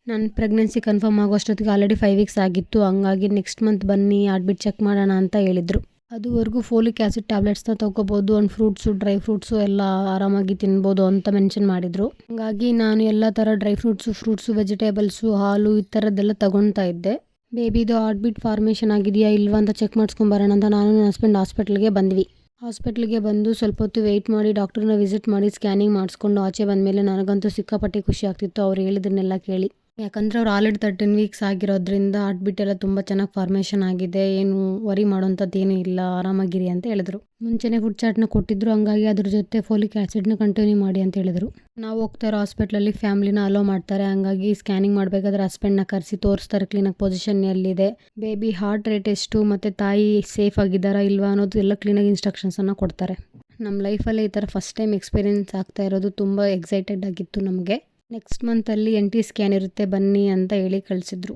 ನನ್ನ pregnancy confirm ಆಗೋಷ್ಟೊತ್ತಿಗೆ already 5 weeks ಆಗಿತ್ತು. ಹಂಗಾಗಿ ನೆಕ್ಸ್ಟ್ ಮಂತ್ ಬನ್ನಿ ಹಾರ್ಟ್‌ಬೀಟ್ ಚೆಕ್ ಮಾಡೋಣ ಅಂತ ಹೇಳಿದರು. ಅದುವರೆಗೂ ಫೋಲಿಕ್ ಆ್ಯಸಿಡ್ ಟ್ಯಾಬ್ಲೆಟ್ಸ್‌ನ ತೊಗೋಬೋದು ಆ್ಯಂಡ್ ಫ್ರೂಟ್ಸು, ಡ್ರೈ ಫ್ರೂಟ್ಸು ಎಲ್ಲ ಆರಾಮಾಗಿ ತಿನ್ಬೋದು ಅಂತ ಮೆನ್ಷನ್ ಮಾಡಿದರು. ಹಾಗಾಗಿ ನಾನು ಎಲ್ಲ ಥರ ಡ್ರೈ ಫ್ರೂಟ್ಸು, ವೆಜಿಟೇಬಲ್ಸು, ಹಾಲು ಈ ಥರದ್ದೆಲ್ಲ ತಗೊಳ್ತಾ ಇದ್ದೆ. ಬೇಬಿದು ಹಾರ್ಟ್‌ಬೀಟ್ ಫಾರ್ಮೇಷನ್ ಆಗಿದೆಯಾ ಇಲ್ವಾ ಅಂತ ಚೆಕ್ ಮಾಡಿಸ್ಕೊಂಬರೋಣ ಅಂತ ನಾನು ನನ್ನ ಹಸ್ಬೆಂಡ್ ಹಾಸ್ಪಿಟ್ಲಿಗೆ ಬಂದ್ವಿ. ಹಾಸ್ಪಿಟ್ಲಿಗೆ ಬಂದು ಸ್ವಲ್ಪ ಹೊತ್ತು ವೆಯ್ಟ್ ಮಾಡಿ ಡಾಕ್ಟ್ರನ್ನ ವಿಸಿಟ್ ಮಾಡಿ ಸ್ಕ್ಯಾನಿಂಗ್ ಮಾಡಿಸ್ಕೊಂಡು ಆಚೆ ಬಂದಮೇಲೆ ನನಗಂತೂ ಸಿಕ್ಕಾಪಟ್ಟೆ ಖುಷಿ ಆಗ್ತಿತ್ತು ಅವ್ರು ಹೇಳಿದ್ದನ್ನೆಲ್ಲ ಕೇಳಿ. ಯಾಕಂದರೆ ಅವ್ರು ಆಲ್ರೆಡಿ 13 ವೀಕ್ಸ್ ಆಗಿರೋದ್ರಿಂದ ಹಾರ್ಟ್‌ಬೀಟ್ ಎಲ್ಲ ತುಂಬ ಚೆನ್ನಾಗಿ ಫಾರ್ಮೇಷನ್ ಆಗಿದೆ, ಏನು ವರಿ ಮಾಡೋಂಥದ್ದು ಏನೂ ಇಲ್ಲ, ಆರಾಮಾಗಿರಿ ಅಂತ ಹೇಳಿದ್ರು. ಮುಂಚೆನೇ ಫುಡ್ ಚಾರ್ಟ್ನ ಕೊಟ್ಟಿದ್ರು, ಹಂಗಾಗಿ ಅದ್ರ ಜೊತೆ ಫೋಲಿಕ್ ಆ್ಯಸಿಡ್ನ ಕಂಟಿನ್ಯೂ ಮಾಡಿ ಅಂತ ಹೇಳಿದ್ರು. ನಾವು ಹೋಗ್ತಾ ಇರೋ ಹಾಸ್ಪಿಟ್ಲಲ್ಲಿ ಫ್ಯಾಮ್ಲಿನ ಅಲೋ ಮಾಡ್ತಾರೆ. ಹಂಗಾಗಿ ಸ್ಕ್ಯಾನಿಂಗ್ ಮಾಡಬೇಕಾದ್ರೆ ಹಸ್ಬೆಂಡ್ನ ಕರೆಸಿ ತೋರಿಸ್ತಾರೆ ಕ್ಲೀನಾಗಿ ಪೊಸಿಷನ್ ಎಲ್ಲಿದೆ, ಬೇಬಿ ಹಾರ್ಟ್ ರೇಟ್ ಎಷ್ಟು ಮತ್ತು ತಾಯಿ ಸೇಫ್ ಆಗಿದ್ದಾರಾ ಇಲ್ವಾ ಅನ್ನೋದು ಎಲ್ಲ ಕ್ಲೀನಾಗಿ ಇನ್ಸ್ಟ್ರಕ್ಷನ್ಸನ್ನು ಕೊಡ್ತಾರೆ. ನಮ್ಮ ಲೈಫಲ್ಲೇ ಈ ಥರ ಫಸ್ಟ್ ಟೈಮ್ ಎಕ್ಸ್ಪೀರಿಯೆನ್ಸ್ ಆಗ್ತಾ ಇರೋದು ತುಂಬ ಎಕ್ಸೈಟೆಡ್ ಆಗಿತ್ತು ನಮಗೆ. ನೆಕ್ಸ್ಟ್ ಮಂತಲ್ಲಿ NT ಸ್ಕ್ಯಾನ್ ಇರುತ್ತೆ ಬನ್ನಿ ಅಂತ ಹೇಳಿ ಕಳಿಸಿದ್ರು.